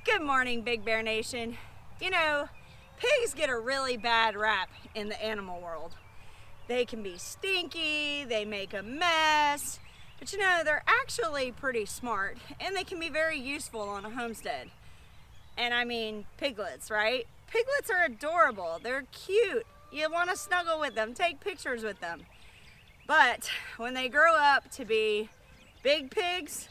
Good morning, Big Bear Nation. You know, pigs get a really bad rap in the animal world. They can be stinky, they make a mess, but you know, they're actually pretty smart and they can be very useful on a homestead. And I mean piglets, right? Piglets are adorable, they're cute. You want to snuggle with them, take pictures with them. But when they grow up to be big pigs,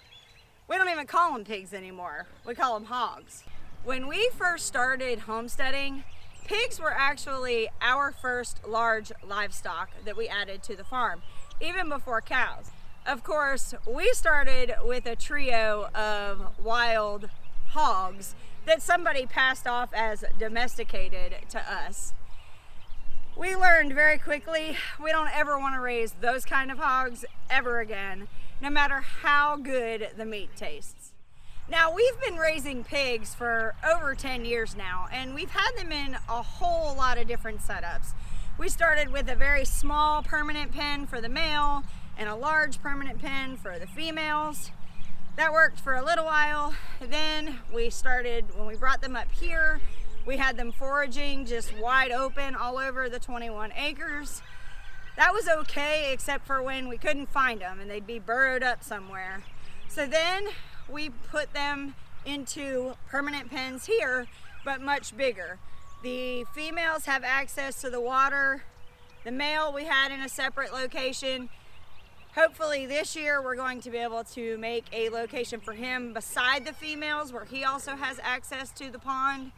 we don't even call them pigs anymore. We call them hogs. When we first started homesteading, pigs were actually our first large livestock that we added to the farm, even before cows. Of course, we started with a trio of wild hogs that somebody passed off as domesticated to us. We learned very quickly we don't ever want to raise those kind of hogs ever again, no matter how good the meat tastes. Now, we've been raising pigs for over 10 years now, and we've had them in a whole lot of different setups. We started with a very small permanent pen for the male and a large permanent pen for the females. That worked for a little while. Then we started, when we brought them up here, we had them foraging just wide open all over the 21 acres. That was okay, except for when we couldn't find them and they'd be burrowed up somewhere. So then we put them into permanent pens here, but much bigger. The females have access to the water. The male we had in a separate location. Hopefully this year we're going to be able to make a location for him beside the females where he also has access to the pond.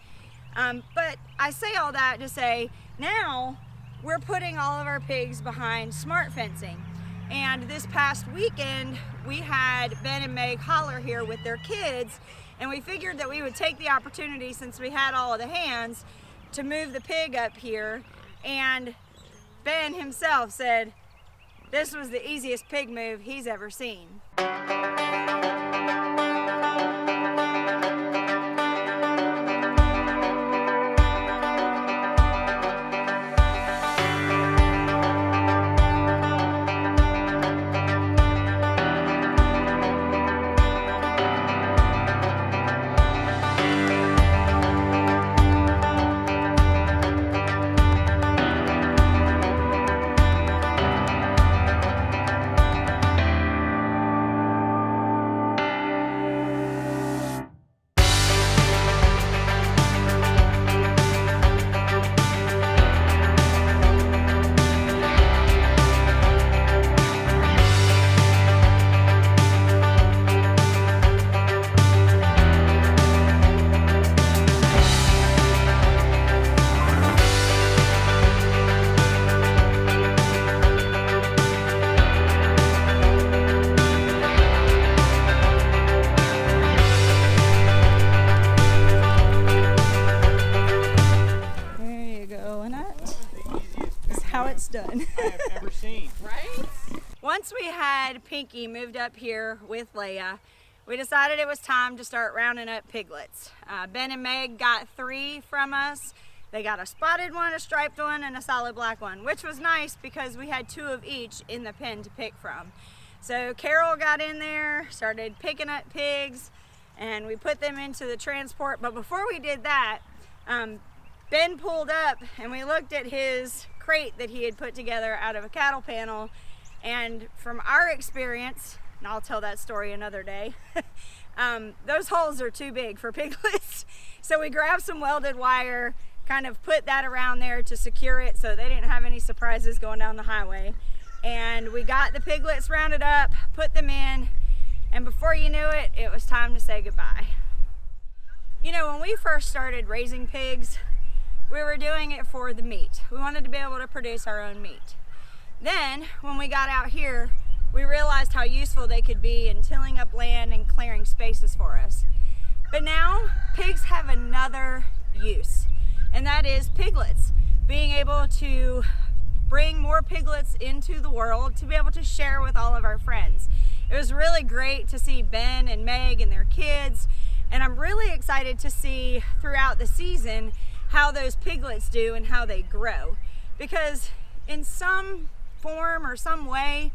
But I say all that to say, now we're putting all of our pigs behind smart fencing. And this past weekend, we had Ben and Meg Hollar here with their kids, and we figured that we would take the opportunity, since we had all of the hands, to move the pig up here. And Ben himself said this was the easiest pig move he's ever seen. How it's done. I have ever seen. Right? Once we had Pinky moved up here with Leia, we decided it was time to start rounding up piglets. Ben and Meg got 3 from us. They got a spotted one, a striped one, and a solid black one, which was nice because we had 2 of each in the pen to pick from. So Carol got in there, started picking up pigs, and we put them into the transport. But before we did that, Ben pulled up and we looked at his crate that he had put together out of a cattle panel, and from our experience, and I'll tell that story another day, those holes are too big for piglets. So we grabbed some welded wire, kind of put that around there to secure it so they didn't have any surprises going down the highway. And we got the piglets rounded up, put them in, and before you knew it, it was time to say goodbye. You know, when we first started raising pigs, we were doing it for the meat. We wanted to be able to produce our own meat. Then, when we got out here, we realized how useful they could be in tilling up land and clearing spaces for us. But now, pigs have another use, and that is piglets. Being able to bring more piglets into the world to be able to share with all of our friends. It was really great to see Ben and Meg and their kids, and I'm really excited to see throughout the season how those piglets do and how they grow, because in some form or some way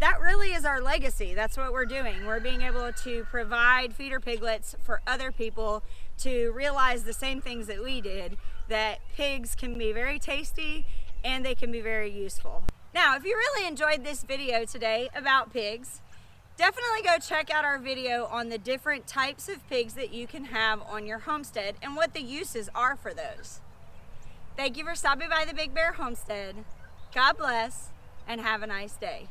that really is our legacy. That's what we're doing. We're being able to provide feeder piglets for other people to realize the same things that we did, that pigs can be very tasty and they can be very useful. Now, if you really enjoyed this video today about pigs, definitely go check out our video on the different types of pigs that you can have on your homestead and what the uses are for those. Thank you for stopping by the Big Bear Homestead. God bless and have a nice day.